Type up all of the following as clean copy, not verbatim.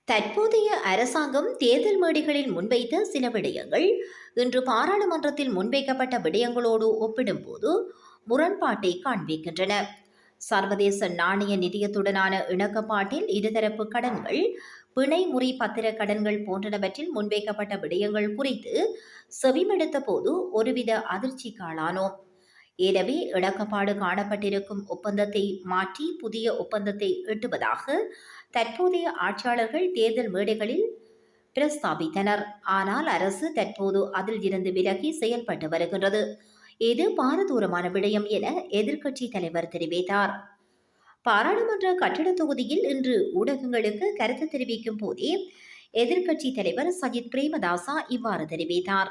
தற்போதைய அரசாங்கம் தேர்தல் மேடைகளில் முன்வைத்த சில விடயங்கள் இன்று பாராளுமன்றத்தில் முன்வைக்கப்பட்ட விடயங்களோடு ஒப்பிடும்போது முரண்பாட்டை காண்பிக்கின்றன. சர்வதேச நாணய நிதியத்துடனான இணக்கப்பாட்டில் இருதரப்பு கடன்கள், பிணை முறி பத்திர கடன்கள் போன்றனவற்றில் முன்வைக்கப்பட்ட விடயங்கள் குறித்து செவிமடுத்த போது ஒருவித அதிர்ச்சிக்கு ஆளானோம். எனவே இணக்கப்பாடு காணப்பட்டிருக்கும் ஒப்பந்தத்தை மாற்றி புதிய ஒப்பந்தத்தை எட்டுவதாக தற்போதைய ஆட்சியாளர்கள் தேர்தல் மேடைகளில் பிரஸ்தாபித்தனர். ஆனால் அரசு தற்போது அதில் இருந்து விலகி செயல்பட்டு வருகின்றது. இது பாரதூரமான விடயம் என எதிர்க்கட்சி தலைவர் தெரிவித்தார். பாராளுமன்ற கட்டிட தொகுதியில் இன்று ஊடகங்களுக்கு கருத்து தெரிவிக்கும் போதே எதிர்க்கட்சி தலைவர் சஜித் பிரேமதாசா இவ்வாறு தெரிவித்தார்.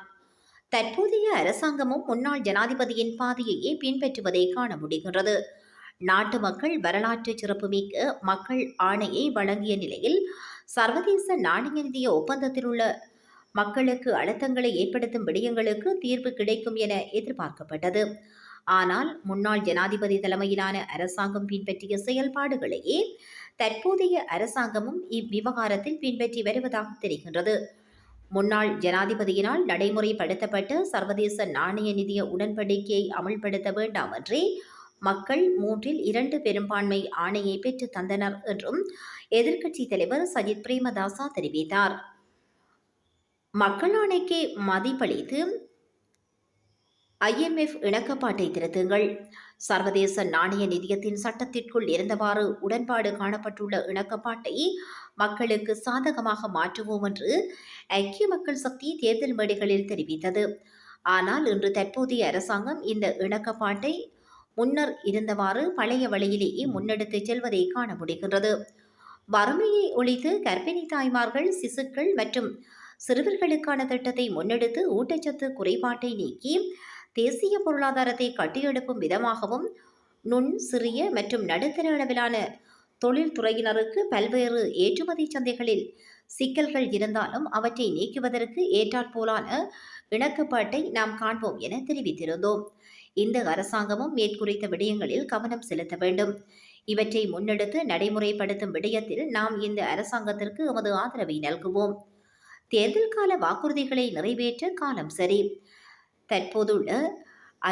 தற்போதைய அரசாங்கமும் முன்னாள் ஜனாதிபதியின் பாதையையே பின்பற்றுவதை காண முடிகின்றது. நாட்டு மக்கள் வரலாற்று சிறப்புமிக்க மக்கள் ஆணையை வழங்கிய நிலையில் சர்வதேச நாணய நிதிய ஒப்பந்தத்தில் உள்ள மக்களுக்கு அழுத்தங்களை ஏற்படுத்தும் விடயங்களுக்கு தீர்வு கிடைக்கும் என எதிர்பார்க்கப்பட்டது. ஆனால் முன்னாள் ஜனாதிபதி தலைமையிலான அரசாங்கம் பின்பற்றிய செயல்பாடுகளையே தற்போதைய அரசாங்கமும் இவ்விவகாரத்தில் பின்பற்றி வருவதாக தெரிகின்றது. முன்னாள் ஜனாதிபதியினால் நடைமுறைப்படுத்தப்பட்ட சர்வதேச நாணய நிதிய உடன்படிக்கையை அமல்படுத்த வேண்டாம் என்றே மக்கள் 2/3 பெரும்பான்மை ஆணையை பெற்று தந்தனர் என்றும் எதிர்க்கட்சி தலைவர் சஜித் பிரேமதாசா தெரிவித்தார். மக்கள் ஆணைக்கு மதிப்பளித்து IMF இணக்கப்பாட்டை திருத்துங்கள். சர்வதேச நாணய நிதியத்தின் சட்டத்திற்குள் இருந்தவாறு உடன்பாடு காணப்பட்டுள்ள இணக்கப்பாட்டை மக்களுக்கு சாதகமாக மாற்றுவோம் என்று ஐக்கிய மக்கள் சக்தி தேர்தல் மேடைகளில் தெரிவித்தது. ஆனால் இன்று தற்போதைய அரசாங்கம் இந்த இணக்கப்பாட்டை முன்னர் இருந்தவாறு பழைய வழியிலேயே முன்னெடுத்துச் செல்வதை காண முடிகின்றது. வறுமையை ஒழித்து கர்ப்பிணி தாய்மார்கள், சிசுக்கள் மற்றும் சிறுவர்களுக்கான திட்டத்தை முன்னெடுத்து ஊட்டச்சத்து குறைபாட்டை நீக்கி தேசிய பொருளாதாரத்தை கட்டியெழுப்பும் விதமாகவும் சிறிய மற்றும் நடுத்தர அளவிலான தொழில்துறையினருக்கு பல்வேறு ஏற்றுமதி சந்தைகளில் சிக்கல்கள் இருந்தாலும் அவற்றை நீக்குவதற்கு ஏற்றாற்போலான இணக்கப்பாட்டை நாம் காண்போம் என தெரிவித்திருந்தோம். இந்த அரசாங்கமும் மேற்குறித்த விடயங்களில் கவனம் செலுத்த வேண்டும். இவற்றை முன்னெடுத்து நடைமுறைப்படுத்தும் விடயத்தில் நாம் இந்த அரசாங்கத்திற்கு எமது ஆதரவை நல்குவோம். தேர்தல் கால வாக்குறுதிகளை நிறைவேற்ற காலம் சரி. தற்போதுள்ள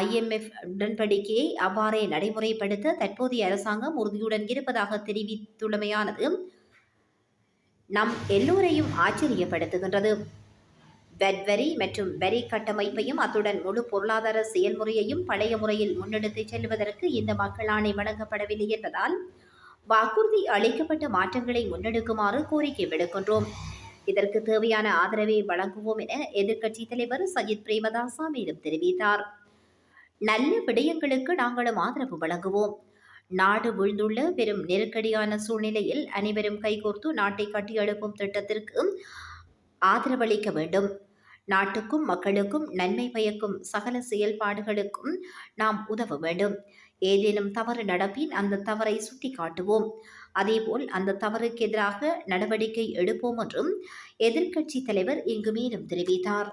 IMF உடன்படிக்கையை அவ்வாறே நடைமுறைப்படுத்த தற்போதைய அரசாங்கம் உறுதியுடன் இருப்பதாக தெரிவித்துள்ளமையானது நம் எல்லோரையும் ஆச்சரியப்படுத்துகின்றது. வரி மற்றும் வரி கட்டமைப்பையும் அத்துடன் முழு பொருளாதார செயல்முறையையும் பழைய முறையில் முன்னெடுத்துச் செல்வதற்கு இந்த மக்கள் ஆணை வழங்கப்படவில்லை என்பதால் வாக்குறுதி அளிக்கப்பட்ட மாற்றங்களை முன்னெடுக்குமாறு கோரிக்கை விடுக்கின்றோம். இதற்கு தேவையான ஆதரவை வழங்குவோம் என எதிர்க்கட்சி தலைவர் சஜித் பிரேமதாசா மேலும் தெரிவித்தார். நல்ல விடயங்களுக்கு நாங்களும் ஆதரவு வழங்குவோம். நாடு வீழ்ந்துள்ள பெரும் நெருக்கடியான சூழ்நிலையில் அனைவரும் கைகோர்த்து நாட்டை கட்டியெழுப்பும் திட்டத்திற்கு ஆதரவளிக்க வேண்டும். நாட்டுக்கும் மக்களுக்கும் நன்மை பயக்கும் சகல செயல்பாடுகளுக்கும் நாம் உதவ வேண்டும். ஏதேனும் தவறு நடப்பின் அந்த தவறை சுட்டிக்காட்டுவோம். அதேபோல் அந்த தவறுக்கு எதிராக நடவடிக்கை எடுப்போம் என்றும் எதிர்க்கட்சி தலைவர் இங்கு மேலும் தெரிவித்தார்.